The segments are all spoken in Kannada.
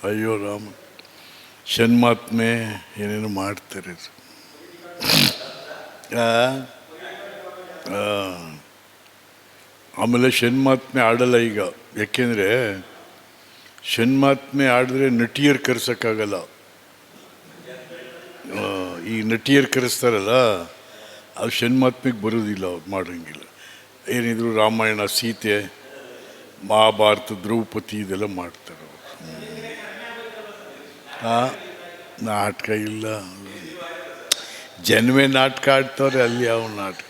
ಅಯ್ಯೋ ರಾಮ, ಷಣ್ಮಾತ್ಮೆ ಏನೇನು ಮಾಡ್ತಾರೆ. ಆಮೇಲೆ ಷಣ್ಮಾತ್ಮೆ ಆಡಲ್ಲ ಈಗ, ಯಾಕೆಂದರೆ ಷಣ್ಮಾತ್ಮೆ ಆಡಿದ್ರೆ ನಟಿಯರು ಕರೆಸೋಕ್ಕಾಗಲ್ಲ. ಈ ನಟಿಯರು ಕರೆಸ್ತಾರಲ್ಲ, ಅದು ಷಣ್ಮಾತ್ಮೆಗೆ ಬರೋದಿಲ್ಲ, ಅವ್ರು ಮಾಡೋಂಗಿಲ್ಲ. ಏನಿದ್ರು ರಾಮಾಯಣ, ಸೀತೆ, ಮಹಾಭಾರತ, ದ್ರೌಪದಿ ಇದೆಲ್ಲ ಮಾಡ್ತಾರೆ. ನಾಟಕ ಇಲ್ಲ, ಜನವೇ ನಾಟಕ ಆಡ್ತವ್ರೆ. ಅಲ್ಲಿ ಯಾವ ನಾಟಕ?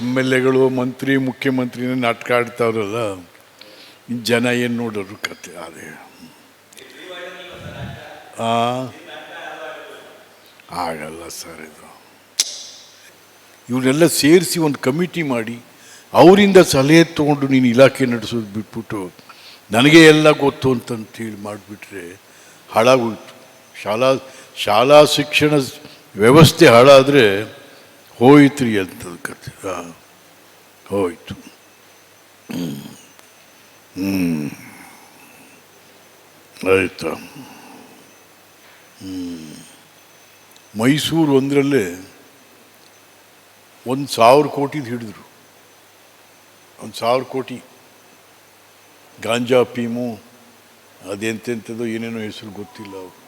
MLAಗಳು, ಮಂತ್ರಿ, ಮುಖ್ಯಮಂತ್ರಿನೇ ನಾಟಕ ಆಡ್ತಾವ್ರಲ್ಲ, ಜನ ಏನು ನೋಡೋರು ಕತೆ. ಅದೇ ಆಗಲ್ಲ ಸರ್. ಇದು ಇವನ್ನೆಲ್ಲ ಸೇರಿಸಿ ಒಂದು ಕಮಿಟಿ ಮಾಡಿ ಅವರಿಂದ ಸಲಹೆ ತೊಗೊಂಡು ನೀನು ಇಲಾಖೆ ನಡೆಸೋದು ಬಿಟ್ಬಿಟ್ಟು ನನಗೆ ಎಲ್ಲ ಗೊತ್ತು ಅಂತಂತೇಳಿ ಮಾಡಿಬಿಟ್ರೆ ಹಾಳಾಗೋಯ್ತು. ಶಾಲಾ ಶಿಕ್ಷಣ ವ್ಯವಸ್ಥೆ ಹಾಳಾದರೆ ಹೋಯ್ತು ರೀ ಅಂಥದ್ದು ಕತೆ. ಹೋಯ್ತು. ಆಯಿತಾ? ಮೈಸೂರು ಒಂದರಲ್ಲೇ 1,000 ಕೋಟಿದು ಹಿಡಿದ್ರು. 1,000 ಕೋಟಿ ಗಾಂಜಾ, ಪೀಮು, ಅದೆಂತೆಂಥದ್ದು ಏನೇನೋ ಹೆಸರು ಗೊತ್ತಿಲ್ಲ. ಅವರು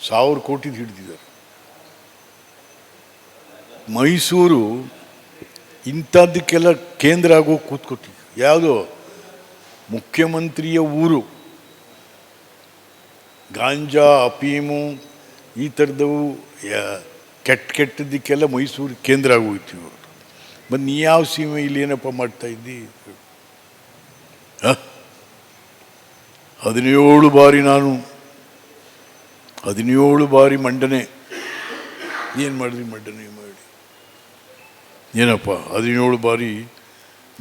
1,000 ಕೋಟಿದು ಹಿಡಿದಿದ್ದಾರೆ. ಮೈಸೂರು ಇಂಥದ್ದಕ್ಕೆಲ್ಲ ಕೇಂದ್ರ ಆಗೋಗಿ ಕೂತ್ಕೊತಿದ್ದೆ. ಯಾವುದೋ ಮುಖ್ಯಮಂತ್ರಿಯ ಊರು. ಗಾಂಜಾ, ಅಫೀಮು ಈ ಥರದವು ಕೆಟ್ಟದ್ದಕ್ಕೆಲ್ಲ ಮೈಸೂರು ಕೇಂದ್ರ ಆಗೋಯ್ತು ಇವರು. ಮತ್ತು ನೀ ಯಾವ ಸೀಮೆ ಇಲ್ಲಿ ಏನಪ್ಪ ಮಾಡ್ತಾಯಿದ್ದಿ? 17 ಬಾರಿ ನಾನು 17 ಬಾರಿ ಮಂಡನೆ. ಏನು ಮಾಡಿದ್ರಿ ಮಂಡನೆ ಮಾಡಿ? ಏನಪ್ಪ 17 ಬಾರಿ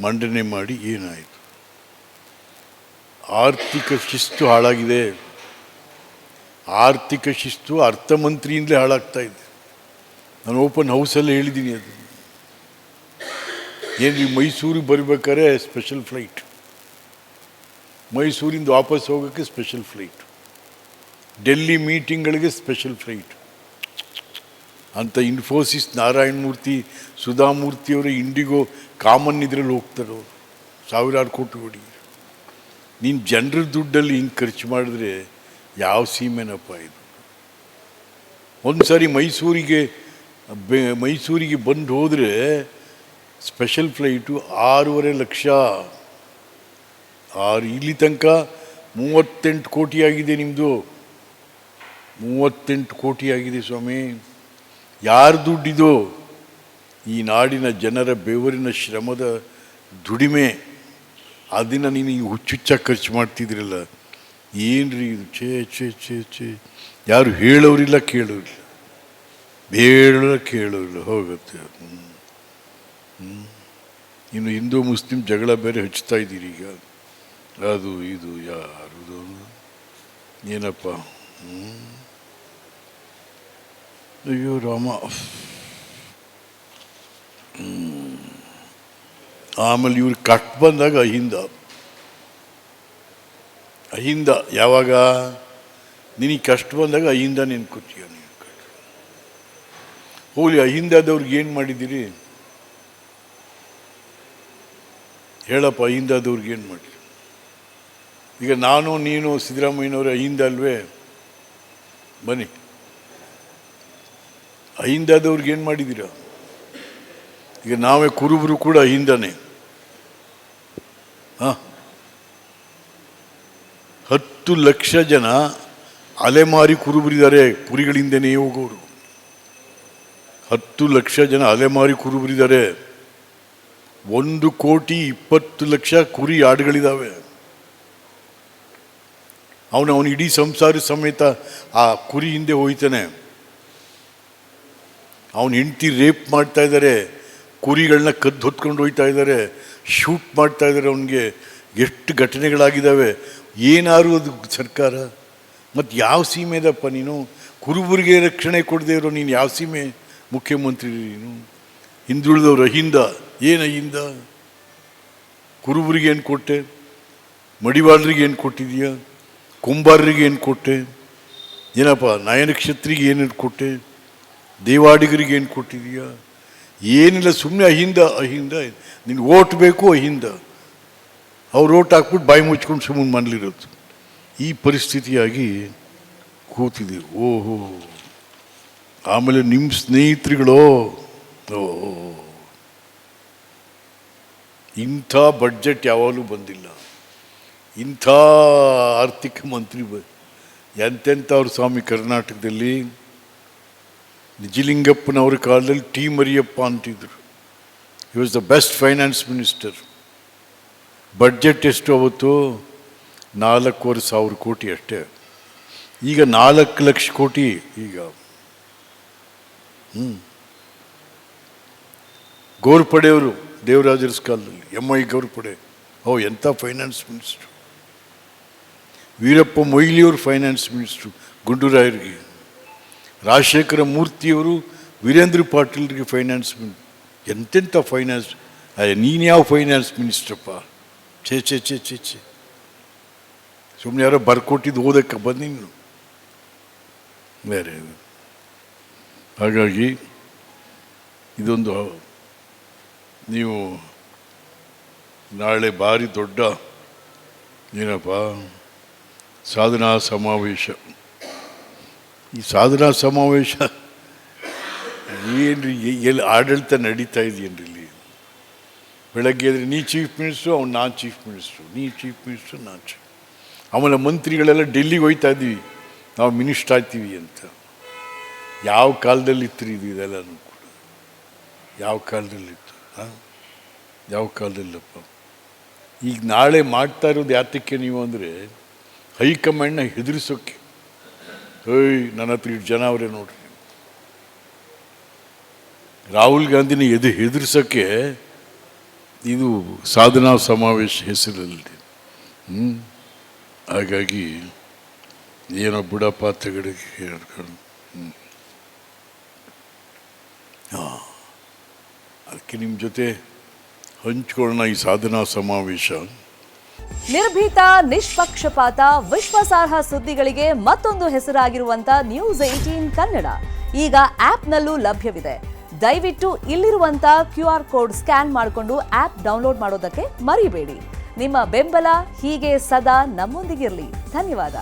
ಮಂಡನೆ ಮಾಡಿ ಏನಾಯಿತು? ಆರ್ಥಿಕ ಶಿಸ್ತು ಹಾಳಾಗಿದೆ. ಆರ್ಥಿಕ ಶಿಸ್ತು ಅರ್ಥಮಂತ್ರಿಯಿಂದಲೇ ಹಾಳಾಗ್ತಾ ಇದೆ. ನಾನು ಓಪನ್ ಹೌಸಲ್ಲಿ ಹೇಳಿದ್ದೀನಿ. ಅದು ಏನ್ರಿ, ಮೈಸೂರಿಗೆ ಬರಬೇಕಾದ್ರೆ ಸ್ಪೆಷಲ್ ಫ್ಲೈಟ್, ಮೈಸೂರಿಂದ ವಾಪಸ್ ಹೋಗೋಕ್ಕೆ ಸ್ಪೆಷಲ್ ಫ್ಲೈಟ್, ಡೆಲ್ಲಿ ಮೀಟಿಂಗ್ಗಳಿಗೆ ಸ್ಪೆಷಲ್ ಫ್ಲೈಟ್ ಅಂತ ಇನ್ಫೋಸಿಸ್ ನಾರಾಯಣ ಮೂರ್ತಿ, ಸುಧಾಮೂರ್ತಿಯವರ ಇಂಡಿಗೋ ಕಾಮನ್ ಇದರಲ್ಲಿ ಹೋಗ್ತಾರೆ ಅವರು. 1000 ಕೋಟಿ ಹೊಡಿ. ನೀನು ಜನರ ದುಡ್ಡಲ್ಲಿ ಹಿಂಗೆ ಖರ್ಚು ಮಾಡಿದ್ರೆ ಯಾವ ಸೀಮೆನಪ್ಪ ಇದು? ಒಂದು ಸಾರಿ ಮೈಸೂರಿಗೆ ಬಂದು ಹೋದರೆ ಸ್ಪೆಷಲ್ ಫ್ಲೈಟು 6.5 ಲಕ್ಷ. ಇಲ್ಲಿ ತನಕ 38 ಕೋಟಿ ಆಗಿದೆ ನಿಮ್ಮದು. 38 ಕೋಟಿ ಆಗಿದೆ ಸ್ವಾಮಿ. ಯಾರು ದುಡ್ಡಿದು? ಈ ನಾಡಿನ ಜನರ ಬೆವರಿನ ಶ್ರಮದ ದುಡಿಮೆ. ಅದನ್ನು ನೀನು ಹುಚ್ಚುಚ್ಚಾಗಿ ಖರ್ಚು ಮಾಡ್ತಿದ್ರಲ್ಲ, ಏನ್ರಿ ಇದು? ಛೇ ಛೇ ಛೇ ಛೇ. ಯಾರು ಹೇಳೋರಿಲ್ಲ, ಕೇಳೋರಿಲ್ಲ, ಕೇಳೋರಿಲ್ಲ, ಹೋಗುತ್ತೆ. ಇನ್ನು ಹಿಂದೂ ಮುಸ್ಲಿಂ ಜಗಳ ಬೇರೆ ಹಚ್ತಾ ಇದ್ದೀರಿ ಈಗ. ಅದು ಇದು ಯಾರು ಏನಪ್ಪ? ಅಯ್ಯೋ ರಾಮ. ಆಮೇಲೆ ಇವ್ರು ಕಟ್ ಬಂದಾಗ ಅಹಿಂದ ಯಾವಾಗ ನಿನಗೆ ಕಷ್ಟ ಬಂದಾಗ ಅಹಿಂದ ನೆನ್ಕೋತೀಯ ನೀನು. ಹೋಗ್ಲಿ, ಅಹಿಂದದವ್ರಿಗೆ ಏನು ಮಾಡಿದ್ದೀರಿ ಹೇಳಪ್ಪ? ಅಹಿಂದದವ್ರಿಗೆ ಏನು ಮಾಡಿ? ಈಗ ನಾನು ನೀನು ಸಿದ್ದರಾಮಯ್ಯನವರು ಅಹಿಂದ ಅಲ್ವೇ? ಬನ್ನಿ, ಅಹಿಂದದವ್ರಿಗೆ ಏನು ಮಾಡಿದ್ದೀರ? ಈಗ ನಾವೇ ಕುರುಬರು ಕೂಡ ಅಹಿಂದನೇ. 10 ಲಕ್ಷ ಜನ ಅಲೆಮಾರಿ ಕುರುಬರಿದ್ದಾರೆ, ಕುರಿಗಳಿಂದನೇ ಹೋಗೋರು. 10 ಲಕ್ಷ ಜನ ಅಲೆಮಾರಿ ಕುರುಬರಿದ್ದಾರೆ. 1,20,00,000 ಕುರಿ ಆಡುಗಳಿದ್ದಾವೆ. ಅವನು ಇಡೀ ಸಂಸಾರ ಸಮೇತ ಆ ಕುರಿ ಹಿಂದೆ ಹೋಯ್ತಾನೆ. ಅವನ ಹೆಂಡತಿ ರೇಪ್ ಮಾಡ್ತಾ ಇದ್ದಾರೆ, ಕುರಿಗಳನ್ನ ಕದ್ದು ಹೊತ್ಕೊಂಡು ಹೋಗ್ತಾ ಇದ್ದಾರೆ, ಶೂಟ್ ಮಾಡ್ತಾ ಇದ್ದಾರೆ ಅವನಿಗೆ. ಎಷ್ಟು ಘಟನೆಗಳಾಗಿದ್ದಾವೆ. ಏನಾರು ಅದು ಸರ್ಕಾರ? ಮತ್ತು ಯಾವ ಸೀಮೆದಪ್ಪ ನೀನು? ಕುರುಬರಿಗೆ ರಕ್ಷಣೆ ಕೊಡದೇ ಇರೋ ನೀನು ಯಾವ ಸೀಮೆ ಮುಖ್ಯಮಂತ್ರಿ ನೀನು? ಹಿಂದುಳಿದವ್ರು ಅಹಿಂದ. ಏನು ಅಹಿಂದ? ಕುರುಬರಿಗೆ ಏನು ಕೊಟ್ಟೆ? ಮಡಿವಾಳರಿಗೆ ಏನು ಕೊಟ್ಟಿದೀಯ? ಕುಂಬಾರರಿಗೆ ಏನು ಕೊಟ್ಟೆ, ಏನಪ್ಪ ನಯನಕ್ಷತ್ರಿಗೆ ಏನೇನು ಕೊಟ್ಟೆ, ದೇವಾಡಿಗರಿಗೆ ಏನು ಕೊಟ್ಟಿದೀಯಾ? ಏನಿಲ್ಲ, ಸುಮ್ಮನೆ ಅಹಿಂದ ನಿನ್ಗೆ ಓಟ್ ಬೇಕು ಅಹಿಂದ. ಅವ್ರು ಓಟ್ ಹಾಕ್ಬಿಟ್ಟು ಬಾಯಿ ಮುಚ್ಕೊಂಡು ಸುಮ್ಮನೆ ಮನೇಲಿರೋದು. ಈ ಪರಿಸ್ಥಿತಿಯಾಗಿ ಕೂತಿದ್ದೀವಿ. ಓಹೋ, ಆಮೇಲೆ ನಿಮ್ಮ ಸ್ನೇಹಿತರುಗಳು ಇಂಥ ಬಡ್ಜೆಟ್ ಯಾವಾಗಲೂ ಬಂದಿಲ್ಲ, ಇಂಥ ಆರ್ಥಿಕ ಮಂತ್ರಿ ಎಂತೆಂಥವ್ರು ಸ್ವಾಮಿ. ಕರ್ನಾಟಕದಲ್ಲಿ ನಿಜಲಿಂಗಪ್ಪನವ್ರ ಕಾಲದಲ್ಲಿ ಟಿ ಮರಿಯಪ್ಪ ಅಂತಿದ್ರು. He was the best finance minister. Budget ಎಷ್ಟು ಅವತ್ತು? 4,500 ಕೋಟಿ ಅಷ್ಟೇ. ಈಗ 4 ಲಕ್ಷ ಕೋಟಿ. ಈಗ ಗೋರ್ಪಡೆಯವರು ದೇವರಾಜರ ಕಾಲದಲ್ಲಿ MI ಗೋರ್ಪಡೆ, ಎಂಥ ಫೈನಾನ್ಸ್ ಮಿನಿಸ್ಟ್ರು. ವೀರಪ್ಪ ಮೊಯ್ಲಿಯವರು ಫೈನಾನ್ಸ್ ಮಿನಿಸ್ಟ್ರು ಗುಂಡೂರಾಯರಿಗೆ. ರಾಜಶೇಖರ ಮೂರ್ತಿಯವರು ವೀರೇಂದ್ರ ಪಾಟೀಲ್ರಿಗೆ ಫೈನಾನ್ಸ್ ಎಂತೆಂಥ ಫೈನಾನ್ಸ್. ನೀನು ಯಾವ ಫೈನಾನ್ಸ್ ಮಿನಿಸ್ಟ್ರಪ್ಪ? ಛೇ ಛೇ ಛೇ ಛೇ ಛೇ, ಸುಮ್ಮನೆ ಯಾರೋ ಬರ್ಕೊಟ್ಟಿದ್ದು ಓದಕ್ಕೆ ಬಂದಿನ್ನು ಬೇರೆ. ಹಾಗಾಗಿ ಇದೊಂದು ನೀವು ನಾಳೆ ಭಾರಿ ದೊಡ್ಡ ಏನಪ್ಪ ಸಾಧನಾ ಸಮಾವೇಶ. ಈ ಸಾಧನಾ ಸಮಾವೇಶ ಏನ್ರಿ, ಎಲ್ಲಿ ಆಡಳಿತ ನಡೀತಾ ಇದೆಯೇನ್ರಿ ಇಲ್ಲಿ? ಬೆಳಗ್ಗೆ ಅಂದರೆ ನೀ ಚೀಫ್ ಮಿನಿಸ್ಟ್ರು, ಅವ್ನು ನಾನು ಚೀಫ್ ಮಿನಿಸ್ಟ್ರು, ನೀ ಚೀಫ್ ಮಿನಿಸ್ಟ್ರು, ನಾನು ಚೀಫ್. ಆಮೇಲೆ ಮಂತ್ರಿಗಳೆಲ್ಲ ಡೆಲ್ಲಿಗೆ ಹೋಯ್ತಾ ಇದ್ದೀವಿ, ನಾವು ಮಿನಿಸ್ಟ್ರ್ ಆಗ್ತೀವಿ ಅಂತ. ಯಾವ ಕಾಲದಲ್ಲಿತ್ತು ರೀ ಇದೆಲ್ಲನೂ ಕೂಡ? ಯಾವ ಕಾಲದಲ್ಲಿತ್ತು? ಯಾವ ಕಾಲದಲ್ಲಪ್ಪ? ಈಗ ನಾಳೆ ಮಾಡ್ತಾ ಇರೋದು ಯಾತಕ್ಕೆ ನೀವು ಅಂದರೆ ಹೈಕಮಾಂಡ್ನ ಹೆದರಿಸೋಕ್ಕೆ. ನನ್ನ ಹತ್ರ ಇಷ್ಟು ಜನ ಅವರೇ ನೋಡ್ರಿ. ರಾಹುಲ್ ಗಾಂಧಿನ ಹೆದರಿಸೋಕ್ಕೆ ಇದು ಸಾಧನಾ ಸಮಾವೇಶ ಹೆಸರಲ್ಲಿ. ಹಾಗಾಗಿ ಏನೋ ಬುಡಪ್ಪ ತೆಗಡಿಗೆ ಹೇಳ್ಕೊಂಡು ಅದಕ್ಕೆ ನಿಮ್ಮ ಜೊತೆ ಹಂಚ್ಕೊಳ್ಳೋಣ ಈ ಸಾಧನಾ ಸಮಾವೇಶ. ನಿರ್ಭೀತ, ನಿಷ್ಪಕ್ಷಪಾತ, ವಿಶ್ವಾಸಾರ್ಹ ಸುದ್ದಿಗಳಿಗೆ ಮತ್ತೊಂದು ಹೆಸರಾಗಿರುವಂತ News18 ಕನ್ನಡ ಈಗ ಆಪ್ನಲ್ಲೂ ಲಭ್ಯವಿದೆ. ದಯವಿಟ್ಟು ಇಲ್ಲಿರುವಂತ QR ಕೋಡ್ ಸ್ಕ್ಯಾನ್ ಮಾಡಿಕೊಂಡು ಆಪ್ ಡೌನ್ಲೋಡ್ ಮಾಡೋದಕ್ಕೆ ಮರಿಬೇಡಿ. ನಿಮ್ಮ ಬೆಂಬಲ ಹೀಗೆ ಸದಾ ನಮ್ಮೊಂದಿಗಿರಲಿ. ಧನ್ಯವಾದ.